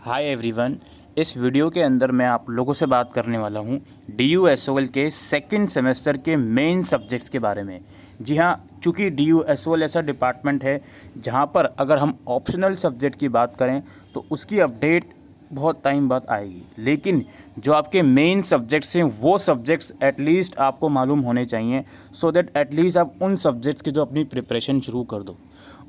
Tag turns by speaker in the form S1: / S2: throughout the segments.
S1: Hi everyone. इस video के अंदर मैं आप लोगों से बात करने वाला हूँ DUSOL के सेकंड सेमेस्टर के मेन सब्जेक्ट्स के बारे में। जी हाँ, चूँकि DUSOL ऐसा डिपार्टमेंट है जहाँ पर अगर हम ऑप्शनल सब्जेक्ट की बात करें तो उसकी अपडेट बहुत टाइम बाद आएगी, लेकिन जो आपके मेन सब्जेक्ट्स हैं वो सब्जेक्ट्स एटलीस्ट आपको मालूम होने चाहिए, सो दैट एटलीस्ट आप उन सब्जेक्ट्स की जो अपनी प्रिपरेशन शुरू कर दो।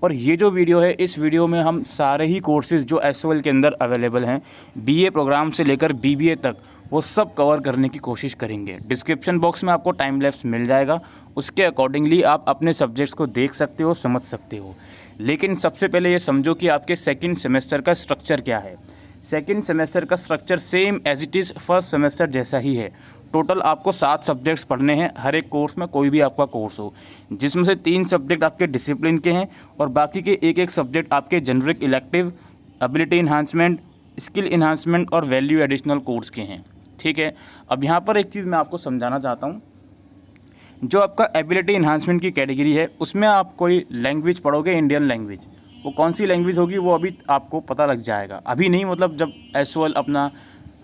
S1: और ये जो वीडियो है, इस वीडियो में हम सारे ही कोर्सेज़ जो SOL के अंदर अवेलेबल हैं, BA प्रोग्राम से लेकर BBA तक, वो सब कवर करने की कोशिश करेंगे। डिस्क्रिप्शन बॉक्स में आपको टाइम लैप्स मिल जाएगा, उसके अकॉर्डिंगली आप अपने सब्जेक्ट्स को देख सकते हो, समझ सकते हो। लेकिन सबसे पहले ये समझो कि आपके सेकंड सेमेस्टर का स्ट्रक्चर क्या है। सेकंड सेमेस्टर का structure same as it is first semester जैसा ही है। टोटल आपको 7 सब्जेक्ट्स पढ़ने हैं हर एक कोर्स में, कोई भी आपका कोर्स हो, जिसमें से 3 सब्जेक्ट आपके डिसिप्लिन के हैं और बाकी के एक सब्जेक्ट आपके generic elective, ability enhancement, skill enhancement और वैल्यू एडिशनल कोर्स के हैं। ठीक है, अब यहाँ पर एक चीज़ मैं आपको समझाना चाहता हूँ। जो आपका एबिलिटी इन्हांसमेंट की कैटेगरी है, उसमें आप कोई लैंग्वेज पढ़ोगे, इंडियन लैंग्वेज। वो कौन सी लैंग्वेज होगी वो अभी आपको पता लग जाएगा, अभी नहीं, मतलब जब SOL अपना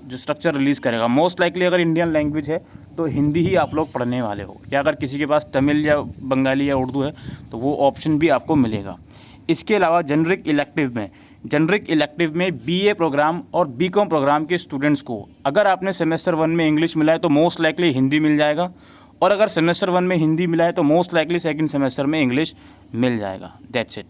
S1: जो स्ट्रक्चर रिलीज़ करेगा। मोस्ट लाइकली अगर इंडियन लैंग्वेज है तो हिंदी ही आप लोग पढ़ने वाले हो, या अगर किसी के पास तमिल या बंगाली या उर्दू है तो वो ऑप्शन भी आपको मिलेगा। इसके अलावा जेनरिक इलेक्टिव में BA प्रोग्राम और BCom प्रोग्राम के स्टूडेंट्स को अगर आपने सेमेस्टर 1 में इंग्लिश मिला है तो मोस्ट लाइकली हिंदी मिल जाएगा, और अगर सेमेस्टर 1 में हिंदी मिला है तो मोस्ट लाइकली सेकंड सेमेस्टर में इंग्लिश मिल जाएगा। दैट्स इट,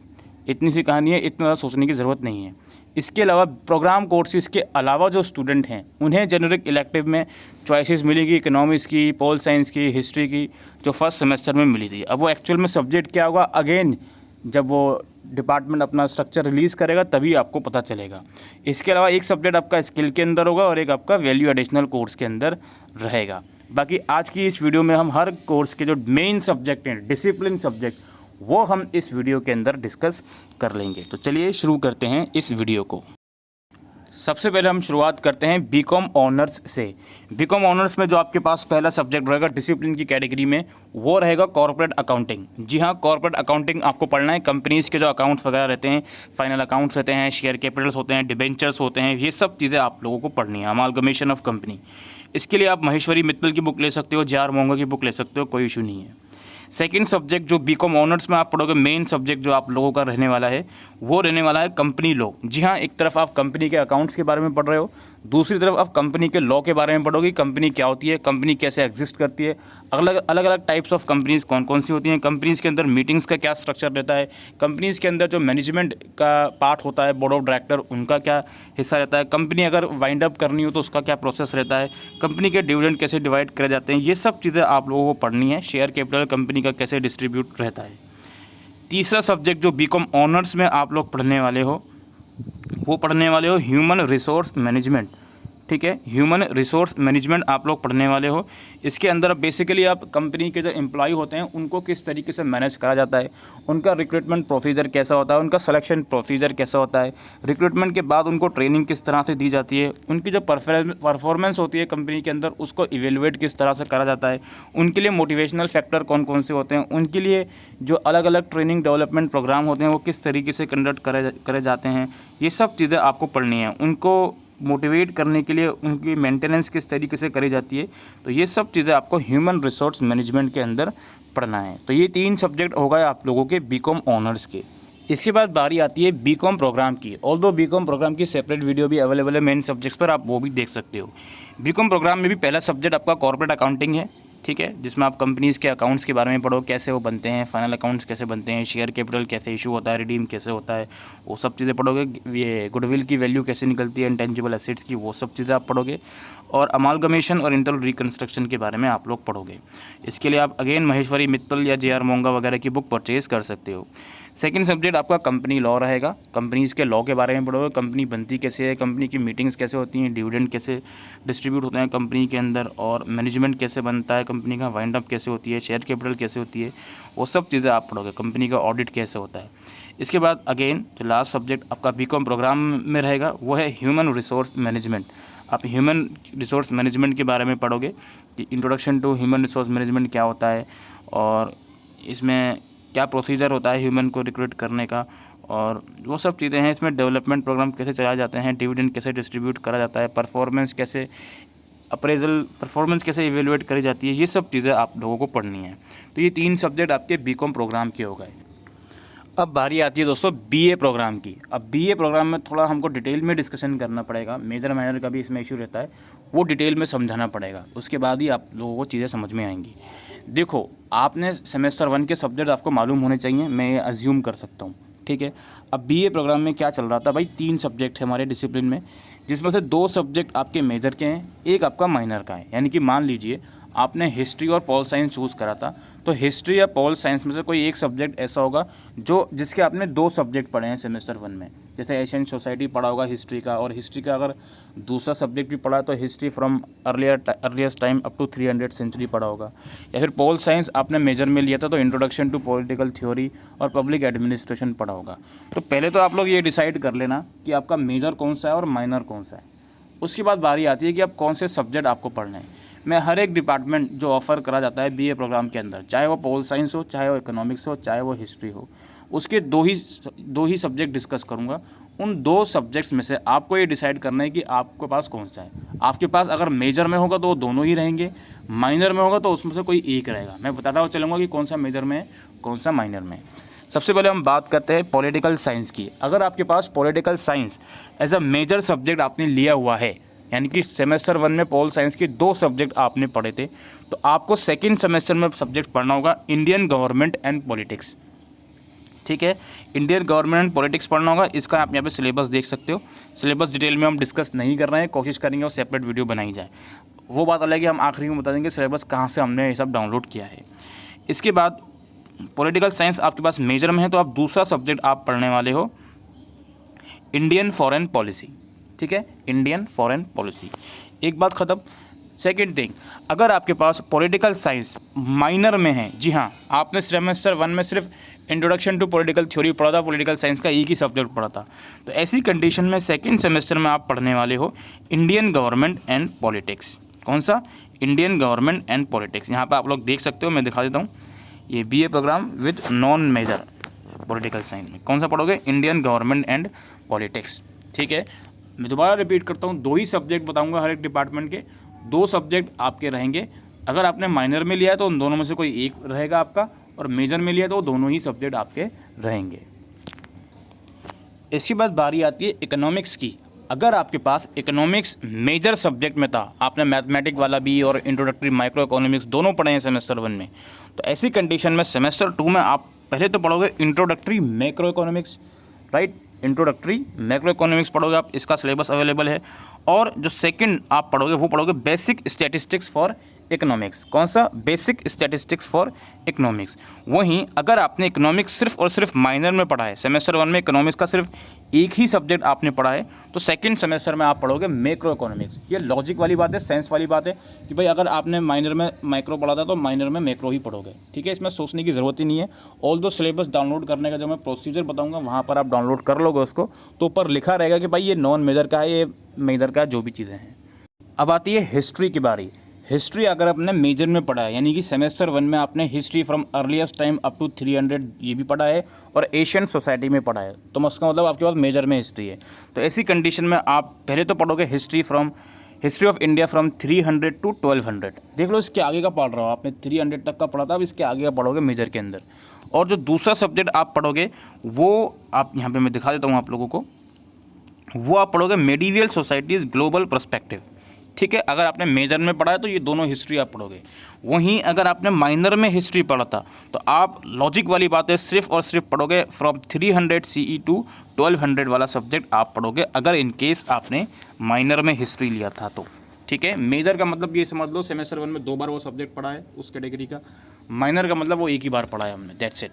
S1: इतनी सी कहानी है, इतना ज़्यादा सोचने की ज़रूरत नहीं है। इसके अलावा प्रोग्राम कोर्सेज़ के अलावा जो स्टूडेंट हैं उन्हें जेनरिक इलेक्टिव में चॉइसेस मिलेगी, इकोनॉमिक्स की, पोल साइंस की, हिस्ट्री की, जो फर्स्ट सेमेस्टर में मिली थी। अब वो एक्चुअल में सब्जेक्ट क्या होगा, अगेन जब वो डिपार्टमेंट अपना स्ट्रक्चर रिलीज़ करेगा तभी आपको पता चलेगा। इसके अलावा एक सब्जेक्ट आपका स्किल के अंदर होगा और एक आपका वैल्यू एडिशनल कोर्स के अंदर रहेगा। बाकी आज की इस वीडियो में हम हर कोर्स के जो मेन सब्जेक्ट हैं, डिसिप्लिन सब्जेक्ट, वो हम इस वीडियो के अंदर डिस्कस कर लेंगे। तो चलिए शुरू करते हैं इस वीडियो को। सबसे पहले हम शुरुआत करते हैं BCom ऑनर्स से। BCom ऑनर्स में जो आपके पास पहला सब्जेक्ट रहेगा डिसिप्लिन की कैटेगरी में, वो रहेगा कॉर्पोरेट अकाउंटिंग। जी हाँ, कॉर्पोरेट अकाउंटिंग आपको पढ़ना है। कंपनीज़ के जो अकाउंट्स वगैरह रहते हैं, फाइनल अकाउंट्स रहते हैं, शेयर कैपिटल्स होते हैं, डिबेंचर्स होते हैं, ये सब चीज़ें आप लोगों को पढ़नी है। अमालगमेशन ऑफ कंपनी, इसके लिए आप महेश्वरी मित्तल की बुक ले सकते हो, JR मोंगा की बुक ले सकते हो, कोई इशू नहीं है। सेकंड सब्जेक्ट जो BCom ऑनर्स में आप पढ़ोगे, मेन सब्जेक्ट जो आप लोगों का रहने वाला है वो रहने वाला है कंपनी लॉ। जी हाँ, एक तरफ आप कंपनी के अकाउंट्स के बारे में पढ़ रहे हो, दूसरी तरफ आप कंपनी के लॉ के बारे में पढ़ोगे। कंपनी क्या होती है, कंपनी कैसे एग्जिस्ट करती है, अलग अलग टाइप्स ऑफ कंपनीज़ कौन कौन सी होती हैं, कंपनीज़ के अंदर मीटिंग्स का क्या स्ट्रक्चर रहता है, कंपनीज़ के अंदर जो मैनेजमेंट का पार्ट होता है, बोर्ड ऑफ डायरेक्टर, उनका क्या हिस्सा रहता है, कंपनी अगर वाइंड अप करनी हो तो उसका क्या प्रोसेस रहता है, कंपनी के डिविडेंड कैसे डिवाइड करे जाते हैं, ये सब चीज़ें आप लोगों को पढ़नी है। शेयर कैपिटल कंपनी का कैसे डिस्ट्रीब्यूट रहता है। तीसरा सब्जेक्ट जो BCom ऑनर्स में आप लोग पढ़ने वाले हो, वो पढ़ने वाले हो ह्यूमन रिसोर्स मैनेजमेंट। ठीक है, ह्यूमन रिसोर्स मैनेजमेंट आप लोग पढ़ने वाले हो। इसके अंदर बेसिकली आप कंपनी के जो एम्प्लॉय होते हैं उनको किस तरीके से मैनेज करा जाता है, उनका रिक्रूटमेंट प्रोसीजर कैसा होता है, उनका सिलेक्शन प्रोसीजर कैसा होता है, रिक्रूटमेंट के बाद उनको ट्रेनिंग किस तरह से दी जाती है, उनकी जो परफॉर्मेंस होती है कंपनी के अंदर उसको इवेलुएट किस तरह से करा जाता है, उनके लिए मोटिवेशनल फैक्टर कौन कौन से होते हैं, उनके लिए जो अलग अलग ट्रेनिंग डेवलपमेंट प्रोग्राम होते हैं वो किस तरीके से कंडक्ट करे जाते हैं, ये सब चीज़ें आपको पढ़नी है। उनको मोटिवेट करने के लिए उनकी मेंटेनेंस किस तरीके से करी जाती है, तो ये सब चीज़ें आपको ह्यूमन रिसोर्स मैनेजमेंट के अंदर पढ़ना है। तो ये 3 सब्जेक्ट हो गए आप लोगों के BCom ऑनर्स के। इसके बाद बारी आती है BCom प्रोग्राम की। ऑल्दो BCom प्रोग्राम की सेपरेट वीडियो भी अवेलेबल है मेन सब्जेक्ट्स पर, आप वो भी देख सकते हो। BCom प्रोग्राम में भी पहला सब्जेक्ट आपका कॉर्पोरेट अकाउंटिंग है। ठीक है, जिसमें आप कंपनीज़ के अकाउंट्स के बारे में पढ़ो, कैसे वो बनते हैं, फाइनल अकाउंट्स कैसे बनते हैं, शेयर कैपिटल कैसे इशू होता है, रिडीम कैसे होता है, वो सब चीज़ें पढ़ोगे। ये गुडविल की वैल्यू कैसे निकलती है, इंटेंजिबल एसेट्स की, वो सब चीज़ें आप पढ़ोगे। और अमालगमेशन और इंटरनल रिकन्स्ट्रक्शन के बारे में आप लोग पढ़ोगे। इसके लिए आप अगेन महेश्वरी मित्तल या JR मोंगा वगैरह की बुक परचेज़ कर सकते हो। सेकंड सब्जेक्ट आपका कंपनी लॉ रहेगा। कंपनीज़ के लॉ के बारे में पढ़ोगे, कंपनी बनती कैसे है, कंपनी की मीटिंग्स कैसे होती हैं, डिविडेंड कैसे डिस्ट्रीब्यूट होते हैं कंपनी के अंदर, और मैनेजमेंट कैसे बनता है, कंपनी का वाइंड अप कैसे होती है, शेयर कैपिटल कैसे होती है, वो सब चीज़ें आप पढ़ोगे। कंपनी का ऑडिट कैसे होता है। इसके बाद अगेन जो लास्ट सब्जेक्ट आपका BCom प्रोग्राम में रहेगा वो है ह्यूमन रिसोर्स मैनेजमेंट। आप ह्यूमन रिसोर्स मैनेजमेंट के बारे में पढ़ोगे कि introduction to human resource management क्या होता है, और इसमें क्या प्रोसीजर होता है ह्यूमन को रिक्रूट करने का, और वो सब चीज़ें हैं। इसमें डेवलपमेंट प्रोग्राम कैसे चलाए जाते हैं, डिविडेंड कैसे डिस्ट्रीब्यूट करा जाता है, परफॉर्मेंस कैसे अप्रेजल परफॉर्मेंस कैसे इवेलुएट करी जाती है, ये सब चीज़ें आप लोगों को पढ़नी है। तो ये 3 सब्जेक्ट आपके बीकॉम प्रोग्राम के हो गए। अब बारी आती है दोस्तों बीए प्रोग्राम की। अब बीए प्रोग्राम में थोड़ा हमको डिटेल में डिस्कशन करना पड़ेगा, मेजर माइनर का भी इसमें इशू रहता है, वो डिटेल में समझाना पड़ेगा, उसके बाद ही आप लोगों को चीज़ें समझ में आएंगी। देखो, आपने सेमेस्टर 1 के सब्जेक्ट आपको मालूम होने चाहिए, मैं ये अज्यूम कर सकता हूँ, ठीक है। अब बीए प्रोग्राम में क्या चल रहा था भाई, 3 सब्जेक्ट है हमारे डिसिप्लिन में, जिसमें से 2 सब्जेक्ट आपके मेजर के हैं, एक आपका माइनर का है। यानी कि मान लीजिए आपने हिस्ट्री और पॉल साइंस चूज़ करा था, तो हिस्ट्री या पॉल साइंस में से कोई एक सब्जेक्ट ऐसा होगा जिसके आपने 2 सब्जेक्ट पढ़े हैं सेमेस्टर 1 में। जैसे एशियन सोसाइटी पढ़ा होगा हिस्ट्री का, और हिस्ट्री का अगर दूसरा सब्जेक्ट भी पढ़ा तो history from earliest time up to 300 century पढ़ा होगा। या फिर पॉल साइंस आपने मेजर में लिया था तो इंट्रोडक्शन टू पॉलिटिकल थ्योरी और पब्लिक एडमिनिस्ट्रेशन पढ़ा होगा। तो पहले तो आप लोग ये डिसाइड कर लेना कि आपका मेजर कौन सा है और माइनर कौन सा है। उसके बाद बारी आती है कि आप कौन से सब्जेक्ट आपको पढ़ने हैं। मैं हर एक डिपार्टमेंट जो ऑफ़र करा जाता है बीए प्रोग्राम के अंदर, चाहे वो पॉल साइंस हो, चाहे वो इकोनॉमिक्स हो, चाहे वो हिस्ट्री हो, उसके दो ही सब्जेक्ट डिस्कस करूँगा। उन 2 सब्जेक्ट्स में से आपको ये डिसाइड करना है कि आपके पास कौन सा है। आपके पास अगर मेजर में होगा तो वो दोनों ही रहेंगे, माइनर में होगा तो उसमें से कोई एक रहेगा। मैं बताता हुआ चलूँगा कि कौन सा मेजर में है, कौन सा माइनर में है। सबसे पहले हम बात करते हैं पॉलिटिकल साइंस की। अगर आपके पास political science as a major subject आपने लिया हुआ है, यानी कि सेमेस्टर 1 में पॉल साइंस के 2 सब्जेक्ट आपने पढ़े थे, तो आपको सेकंड सेमेस्टर में सब्जेक्ट पढ़ना होगा इंडियन गवर्नमेंट एंड पॉलिटिक्स, ठीक है। इंडियन गवर्नमेंट एंड पॉलिटिक्स पढ़ना होगा। इसका आप यहाँ पे सिलेबस देख सकते हो। सिलेबस डिटेल में हम डिस्कस नहीं कर रहे हैं, कोशिश करेंगे और सेपरेट वीडियो बनाई जाए। वो बात अलग है, हम आखिरी में बता देंगे सिलेबस कहाँ से हमने ये सब डाउनलोड किया है। इसके बाद पॉलिटिकल साइंस आपके पास मेजर में है, तो आप दूसरा सब्जेक्ट आप पढ़ने वाले हो इंडियन फॉरेन पॉलिसी, ठीक है, इंडियन फॉरेन पॉलिसी। एक बात ख़त्म। सेकंड थिंग, अगर आपके पास पॉलिटिकल साइंस माइनर में है, जी हाँ, आपने सेमेस्टर 1 में सिर्फ इंट्रोडक्शन टू पॉलिटिकल थ्योरी पढ़ा था, पॉलिटिकल साइंस का एक ही सब्जेक्ट पढ़ा था, तो ऐसी कंडीशन में सेकंड सेमेस्टर में आप पढ़ने वाले हो इंडियन गवर्नमेंट एंड पॉलिटिक्स। कौन सा? Indian government and politics. यहाँ पर आप लोग देख सकते हो, मैं दिखा देता हूँ, ये BA programme with non major political science में कौन सा पढ़ोगे? इंडियन गवर्नमेंट एंड पॉलिटिक्स, ठीक है। मैं दोबारा रिपीट करता हूँ, 2 ही सब्जेक्ट बताऊँगा हर एक डिपार्टमेंट के, 2 सब्जेक्ट आपके रहेंगे। अगर आपने माइनर में लिया है तो उन दोनों में से कोई एक रहेगा आपका, और मेजर में लिया तो दोनों ही सब्जेक्ट आपके रहेंगे। इसके बाद बारी आती है इकोनॉमिक्स की। अगर आपके पास इकोनॉमिक्स मेजर सब्जेक्ट में था, आपने मैथमेटिक वाला भी और इंट्रोडक्टरी माइक्रो इकोनॉमिक्स दोनों पढ़े हैं सेमेस्टर 1 में, तो ऐसी कंडीशन में सेमेस्टर 2 में आप पहले तो पढ़ोगे introductory macro economics, right, introductory macro economics पढ़ोगे आप, इसका सिलेबस अवेलेबल है। और जो सेकंड आप पढ़ोगे वो पढ़ोगे बेसिक स्टैटिस्टिक्स फॉर इकोनॉमिक्स। कौन सा? Basic statistics for economics. वहीं अगर आपने इकोनॉमिक्स सिर्फ और सिर्फ माइनर में पढ़ा है, सेमेस्टर 1 में इकोनॉमिक्स का सिर्फ एक ही सब्जेक्ट आपने पढ़ा है, तो सेकंड सेमेस्टर में आप पढ़ोगे मैक्रो इकोनॉमिक्स। ये लॉजिक वाली बात है, सेंस वाली बात है कि भाई अगर आपने माइनर में माइक्रो पढ़ा था तो माइनर में मैक्रो ही पढ़ोगे, ठीक है। इसमें सोचने की ज़रूरत ही नहीं है। ऑल दो सिलेबस डाउनलोड करने का जो मैं प्रोसीजर बताऊँगा वहाँ पर आप डाउनलोड कर लोगे उसको, तो ऊपर लिखा रहेगा कि भाई ये नॉन मेजर का है, ये मेजर का, जो भी चीज़ें हैं। अब आती है हिस्ट्री की बारी। हिस्ट्री अगर आपने मेजर में पढ़ा है, यानी कि सेमेस्टर 1 में आपने history from earliest time up to 300 ये भी पढ़ा है और एशियन सोसाइटी में पढ़ा है, तो उसका मतलब आपके पास मेजर में हिस्ट्री है। तो ऐसी कंडीशन में आप पहले तो पढ़ोगे history of India from 300 to 1200। देख लो, इसके आगे का पढ़ रहा हो, आपने 300 तक का पढ़ा था, अब इसके आगे का पढ़ोगे मेजर के अंदर। और जो दूसरा सब्जेक्ट आप पढ़ोगे वो आप यहाँ पर मैं दिखा देता हूँ आप लोगों को, वो आप पढ़ोगे मेडिवियल सोसाइटीज़ ग्लोबल पर्सपेक्टिव, ठीक है। अगर आपने मेजर में पढ़ा है तो ये दोनों हिस्ट्री आप पढ़ोगे। वहीं अगर आपने माइनर में हिस्ट्री पढ़ा था तो आप लॉजिक वाली बातें सिर्फ और सिर्फ पढ़ोगे फ्रॉम 300 CE टू 1200 वाला सब्जेक्ट आप पढ़ोगे, अगर इन केस आपने माइनर में हिस्ट्री लिया था तो, ठीक है। मेजर का मतलब ये समझ लो सेमेस्टर 1 में 2 बार वो सब्जेक्ट पढ़ा है उस कैटेगरी का, माइनर का मतलब वो एक ही बार पढ़ा है हमने, दैट्स इट।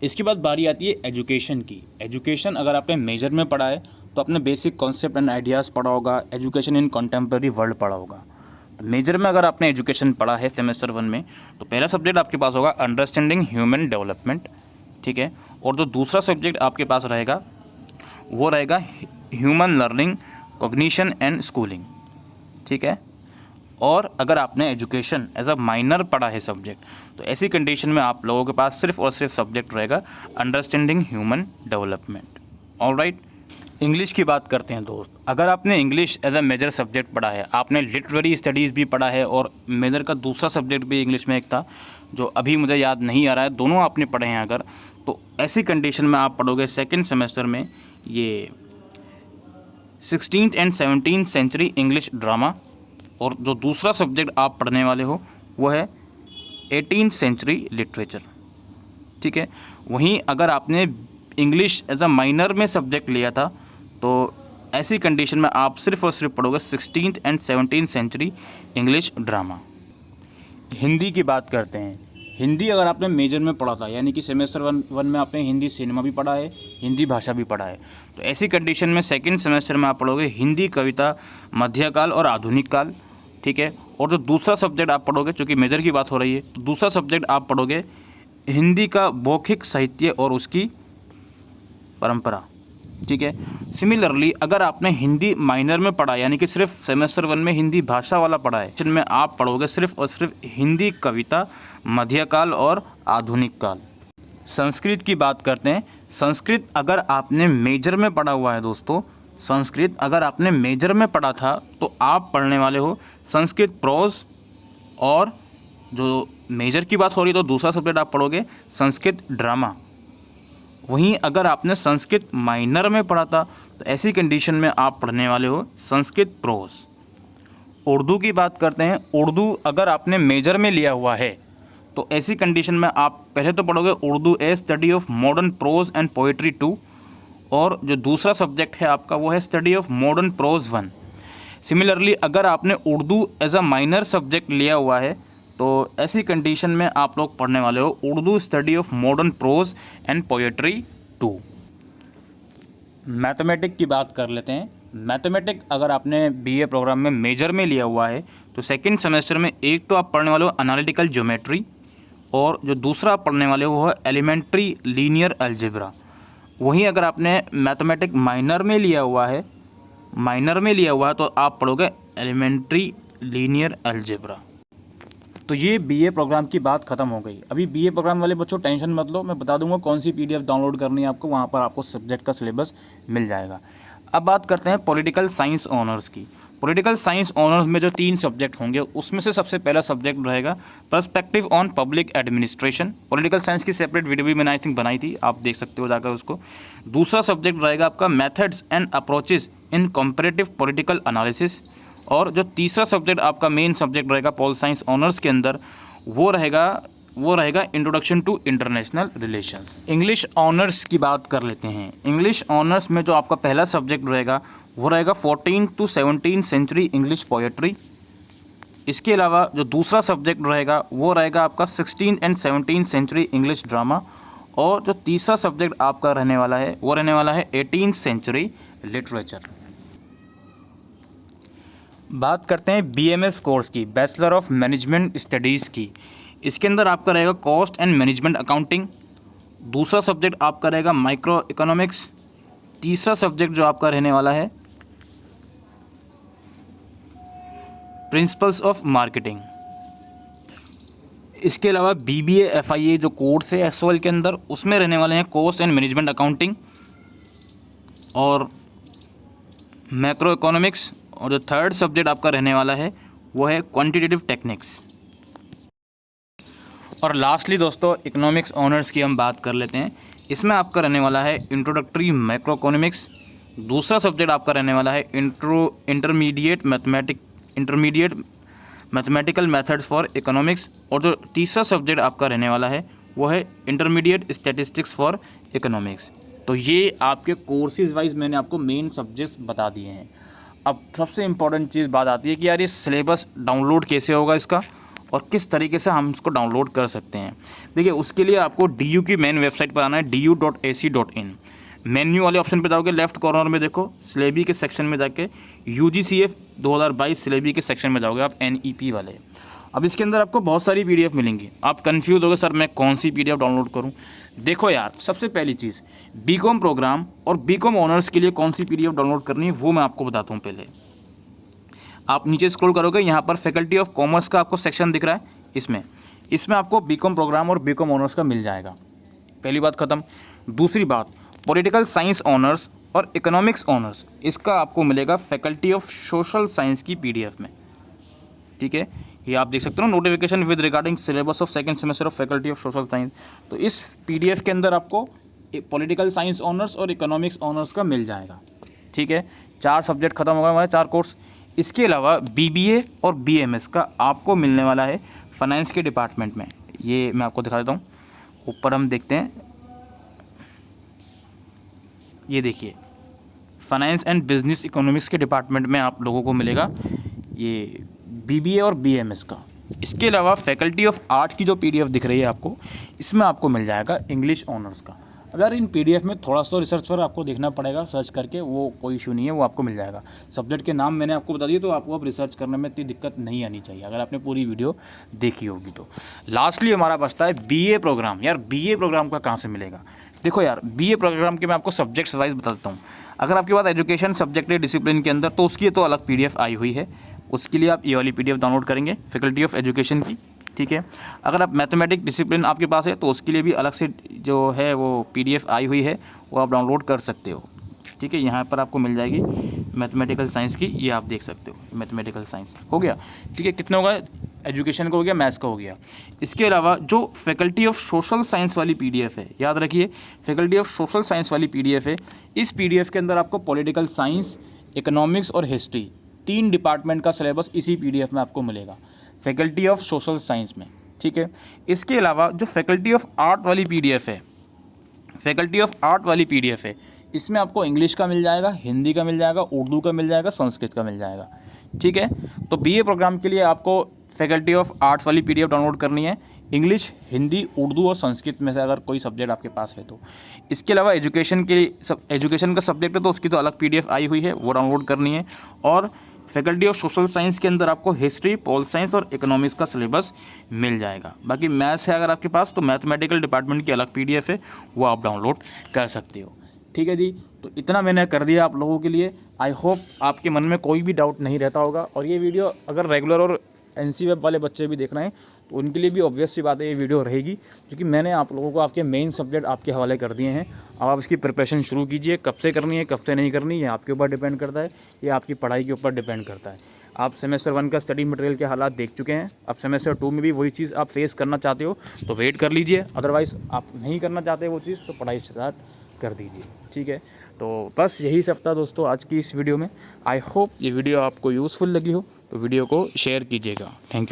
S1: इसके बाद बारी आती है एजुकेशन की। एजुकेशन अगर आपने मेजर में पढ़ा है तो अपने बेसिक कॉन्सेप्ट एंड आइडियाज़ पढ़ा होगा, एजुकेशन इन कंटेम्प्रेरी वर्ल्ड पढ़ा होगा। मेजर में अगर आपने एजुकेशन पढ़ा है सेमेस्टर 1 में, तो पहला सब्जेक्ट आपके पास होगा अंडरस्टैंडिंग ह्यूमन डेवलपमेंट, ठीक है। और जो दूसरा सब्जेक्ट आपके पास रहेगा वो रहेगा human learning, cognition and schooling, ठीक है। और अगर आपने एजुकेशन एज अ माइनर पढ़ा है सब्जेक्ट, तो ऐसी कंडीशन में आप लोगों के पास सिर्फ और सिर्फ सब्जेक्ट रहेगा understanding human development. Alright, English की बात करते हैं दोस्त। अगर आपने English as a major subject पढ़ा है, आपने लिटरेरी स्टडीज़ भी पढ़ा है और मेजर का दूसरा सब्जेक्ट भी इंग्लिश में एक था जो अभी मुझे याद नहीं आ रहा है, दोनों आपने पढ़े हैं अगर, तो ऐसी कंडीशन में आप पढ़ोगे सेकेंड सेमेस्टर में ये 16th and 17th century English drama, और जो दूसरा सब्जेक्ट आप पढ़ने वाले हो वो है 18th सेंचुरी लिटरेचर। ठीक है, वहीं अगर आपने इंग्लिश एज अ माइनर में सब्जेक्ट लिया था तो ऐसी कंडीशन में आप सिर्फ और सिर्फ पढ़ोगे 16th and 17th century English drama. Hindi की बात करते हैं। हिंदी अगर आपने मेजर में पढ़ा था, यानी कि सेमेस्टर वन में आपने हिंदी सिनेमा भी पढ़ा है, हिंदी भाषा भी पढ़ा है, तो ऐसी कंडीशन में सेकंड सेमेस्टर में आप पढ़ोगे हिंदी कविता मध्यकाल और आधुनिक काल। ठीक है, और जो दूसरा सब्जेक्ट आप पढ़ोगे, चूँकि मेजर की बात हो रही है, तो दूसरा सब्जेक्ट आप पढ़ोगे हिंदी का मौखिक साहित्य और उसकी परंपरा। ठीक है, सिमिलरली अगर आपने हिंदी माइनर में पढ़ा, यानी कि सिर्फ सेमेस्टर वन में हिंदी भाषा वाला पढ़ा है, जिनमें आप पढ़ोगे सिर्फ और सिर्फ हिंदी कविता मध्यकाल और आधुनिक काल। संस्कृत की बात करते हैं। संस्कृत अगर आपने मेजर में पढ़ा हुआ है दोस्तों, संस्कृत अगर आपने मेजर में पढ़ा था तो आप पढ़ने वाले हो संस्कृत प्रोज, और जो मेजर की बात हो रही है तो दूसरा सब्जेक्ट आप पढ़ोगे संस्कृत ड्रामा। वहीं अगर आपने संस्कृत माइनर में पढ़ा था तो ऐसी कंडीशन में आप पढ़ने वाले हो संस्कृत प्रोज। उर्दू की बात करते हैं। उर्दू अगर आपने मेजर में लिया हुआ है तो ऐसी कंडीशन में आप पहले तो पढ़ोगे Urdu A study of modern prose and poetry 2, और जो दूसरा सब्जेक्ट है आपका वो है study of modern prose 1। Similarly अगर आपने Urdu as a minor subject लिया हुआ है तो ऐसी कंडीशन में आप लोग पढ़ने वाले हो Urdu study of modern prose and poetry 2। Mathematic की बात कर लेते हैं। मैथमेटिक अगर आपने बीए प्रोग्राम में मेजर में लिया हुआ है तो सेकंड सेमेस्टर में एक तो आप पढ़ने वाले हो एनालिटिकल ज्योमेट्री, और जो दूसरा आप पढ़ने वाले हो वो है एलिमेंट्री लीनियर अलजेब्रा। वहीं अगर आपने मैथमेटिक माइनर में लिया हुआ है तो आप पढ़ोगे एलिमेंट्री लीनियर अलजेब्रा। तो ये बीए प्रोग्राम की बात ख़त्म हो गई। अभी बीए प्रोग्राम वाले बच्चों टेंशन मत लो, मैं बता दूंगा कौन सी पीडीएफ डाउनलोड करनी है आपको, वहाँ पर आपको सब्जेक्ट का सिलेबस मिल जाएगा। अब बात करते हैं पॉलिटिकल साइंस ऑनर्स की। पॉलिटिकल साइंस ऑनर्स में जो 3 सब्जेक्ट होंगे उसमें से सबसे पहला सब्जेक्ट रहेगा perspective on public administration. Political science की सेपरेट वीडियो भी मैंने आई थिंक बनाई थी, आप देख सकते हो जाकर उसको। दूसरा सब्जेक्ट रहेगा आपका methods and approaches in comparative political analysis, और जो तीसरा सब्जेक्ट आपका मेन सब्जेक्ट रहेगा पॉल साइंस ऑनर्स के अंदर वो रहेगा introduction to international relations. English honours की बात कर लेते हैं। इंग्लिश ऑनर्स में जो आपका पहला सब्जेक्ट रहेगा वो रहेगा 14th to 17th century English poetry. इसके अलावा जो दूसरा सब्जेक्ट रहेगा वो रहेगा आपका 16th and 17th century English drama, और जो तीसरा सब्जेक्ट आपका रहने वाला है वो रहने वाला है 18th सेंचुरी लिटरेचर। बात करते हैं बीएमएस कोर्स की, बैचलर ऑफ मैनेजमेंट स्टडीज़ की। इसके अंदर आपका रहेगा कॉस्ट एंड मैनेजमेंट अकाउंटिंग। दूसरा सब्जेक्ट आपका रहेगा माइक्रो इकोनॉमिक्स। तीसरा सब्जेक्ट जो आपका रहने वाला है प्रिंसिपल्स ऑफ मार्केटिंग। इसके अलावा बीबीए एफआईए जो कोर्स है एसओएल के अंदर उसमें रहने वाले हैं कॉस्ट एंड मैनेजमेंट अकाउंटिंग और मैक्रो इकोनॉमिक्स, और जो थर्ड सब्जेक्ट आपका रहने वाला है वो है क्वांटिटेटिव टेक्निक्स। और लास्टली दोस्तों इकोनॉमिक्स ऑनर्स की हम बात कर लेते हैं। इसमें आपका रहने वाला है इंट्रोडक्टरी मैक्रो इकोनॉमिक्स। दूसरा सब्जेक्ट आपका रहने वाला है intermediate mathematical methods for economics, और जो तीसरा सब्जेक्ट आपका रहने वाला है वो है इंटरमीडिएट स्टैटिस्टिक्स फॉर इकोनॉमिक्स। तो ये आपके कोर्सेज वाइज मैंने आपको मेन सब्जेक्ट्स बता दिए हैं। अब सबसे इम्पॉर्टेंट चीज़ बात आती है कि यार ये सिलेबस डाउनलोड कैसे होगा इसका, और किस तरीके से हम इसको डाउनलोड कर सकते हैं। देखिए उसके लिए आपको DU की मेन वेबसाइट पर आना है du.ac.in। मेन्यू वाले ऑप्शन पे जाओगे, लेफ्ट कॉर्नर में देखो सिलेबी के सेक्शन में जाके UGCF 2022 सिलेबी के सेक्शन में जाओगे आप NEP वाले। अब इसके अंदर आपको बहुत सारी PDF मिलेंगी। आप कंफ्यूज होगे सर मैं कौन सी PDF डाउनलोड करूं। देखो यार सबसे पहली चीज़ बीकॉम प्रोग्राम और बीकॉम ऑनर्स के लिए कौन सी PDF डाउनलोड करनी है वो मैं आपको बताता हूँ। पहले आप नीचे स्क्रॉल करोगे, यहाँ पर फैकल्टी ऑफ कॉमर्स का आपको सेक्शन दिख रहा है, इसमें आपको बीकॉम प्रोग्राम और बीकॉम ऑनर्स का मिल जाएगा। पहली बात ख़त्म। दूसरी बात, पॉलिटिकल साइंस ऑनर्स और इकोनॉमिक्स ऑनर्स, इसका आपको मिलेगा फैकल्टी ऑफ सोशल साइंस की PDF में। ठीक है, ये आप देख सकते हो, notification with regarding syllabus of second semester of faculty of social science. तो इस PDF के अंदर आपको पॉलिटिकल साइंस ऑनर्स और इकोनॉमिक्स ऑनर्स का मिल जाएगा। ठीक है, 4 सब्जेक्ट खत्म हो गए हमारे, 4 कोर्स। इसके अलावा BBA और BMS का आपको मिलने वाला है फाइनेंस के डिपार्टमेंट में। ये मैं आपको दिखा देता हूँ, ऊपर हम देखते हैं, ये देखिए, फाइनेंस एंड बिजनेस इकोनॉमिक्स के डिपार्टमेंट में आप लोगों को मिलेगा ये BBA और BMS का। इसके अलावा फैकल्टी ऑफ आर्ट की जो PDF दिख रही है आपको, इसमें आपको मिल जाएगा इंग्लिश ऑनर्स का। अगर इन PDF में थोड़ा सा रिसर्च पर आपको देखना पड़ेगा, सर्च करके, वो कोई इशू नहीं है, वो आपको मिल जाएगा। सब्जेक्ट के नाम मैंने आपको बता दिए, तो आपको अब रिसर्च करने में इतनी दिक्कत नहीं आनी चाहिए अगर आपने पूरी वीडियो देखी होगी तो। लास्टली हमारा बचता है BA प्रोग्राम। यार BA प्रोग्राम का कहाँ से मिलेगा? देखो यार, BA प्रोग्राम के मैं आपको सब्जेक्ट वाइज बता देता हूँ। अगर आपके पास एजुकेशन सब्जेक्ट है डिसिप्लिन के अंदर, तो उसकी तो अलग PDF आई हुई है, उसके लिए आप ये वाली PDF डाउनलोड करेंगे, फैकल्टी ऑफ एजुकेशन की। ठीक है, अगर आप मैथमेटिक डिसिप्लिन आपके पास है, तो उसके लिए भी अलग से जो है वो PDF आई हुई है, वो आप डाउनलोड कर सकते हो। ठीक है, यहाँ पर आपको मिल जाएगी मैथमेटिकल साइंस की, ये आप देख सकते हो, मैथमेटिकल साइंस हो गया। ठीक है, कितने हो गए? एजुकेशन का हो गया, मैथ्स का हो गया। इसके अलावा जो फैकल्टी ऑफ सोशल साइंस वाली PDF है, याद रखिए, फैकल्टी ऑफ सोशल साइंस वाली PDF है, इस PDF के अंदर आपको पॉलिटिकल साइंस, इकोनॉमिक्स और हिस्ट्री, 3 डिपार्टमेंट का सिलेबस इसी PDF में आपको मिलेगा, फैकल्टी ऑफ सोशल साइंस में। ठीक है, इसके अलावा जो फैकल्टी ऑफ आर्ट वाली PDF है, फैकल्टी ऑफ आर्ट वाली PDF है, इसमें आपको इंग्लिश का मिल जाएगा, हिंदी का मिल जाएगा, उर्दू का मिल जाएगा, संस्कृत का मिल जाएगा। ठीक है, तो BA प्रोग्राम के लिए आपको फैकल्टी ऑफ आर्ट्स वाली PDF डाउनलोड करनी है, इंग्लिश, हिंदी, उर्दू और संस्कृत में से अगर कोई सब्जेक्ट आपके पास है तो। इसके अलावा एजुकेशन का सब्जेक्ट है, तो उसकी तो अलग PDF आई हुई है, वो डाउनलोड करनी है। और फैकल्टी ऑफ सोशल साइंस के अंदर आपको हिस्ट्री, पॉल साइंस और इकोनॉमिक्स का सिलेबस मिल जाएगा। बाकी मैथ्स है अगर आपके पास, तो मैथमेटिकल डिपार्टमेंट की अलग PDF है, वो आप डाउनलोड कर सकते हो। ठीक है जी, तो इतना मैंने कर दिया आप लोगों के लिए। आई होप आपके मन में कोई भी डाउट नहीं रहता होगा। और ये वीडियो अगर रेगुलर और NC वेब वाले बच्चे भी देख रहे हैं, तो उनके लिए भी ऑब्वियस सी बात है, ये वीडियो रहेगी, क्योंकि मैंने आप लोगों को आपके मेन सब्जेक्ट आपके हवाले कर दिए हैं। अब आप इसकी प्रिपरेशन शुरू कीजिए, कब से करनी है, कब से नहीं करनी, ये आपके ऊपर डिपेंड करता है, ये आपकी पढ़ाई के ऊपर डिपेंड करता है। आप सेमेस्टर 1 का स्टडी मटेरियल के हालात देख चुके हैं, अब सेमेस्टर 2 में भी वही चीज़ आप फेस करना चाहते हो तो वेट कर लीजिए, अदरवाइज़ आप नहीं करना चाहते वो चीज़, तो पढ़ाई स्टार्ट कर दीजिए। ठीक है, तो बस यही सब था दोस्तों आज की इस वीडियो में। आई होप ये वीडियो आपको यूज़फुल लगी हो, तो वीडियो को शेयर कीजिएगा। Thank you.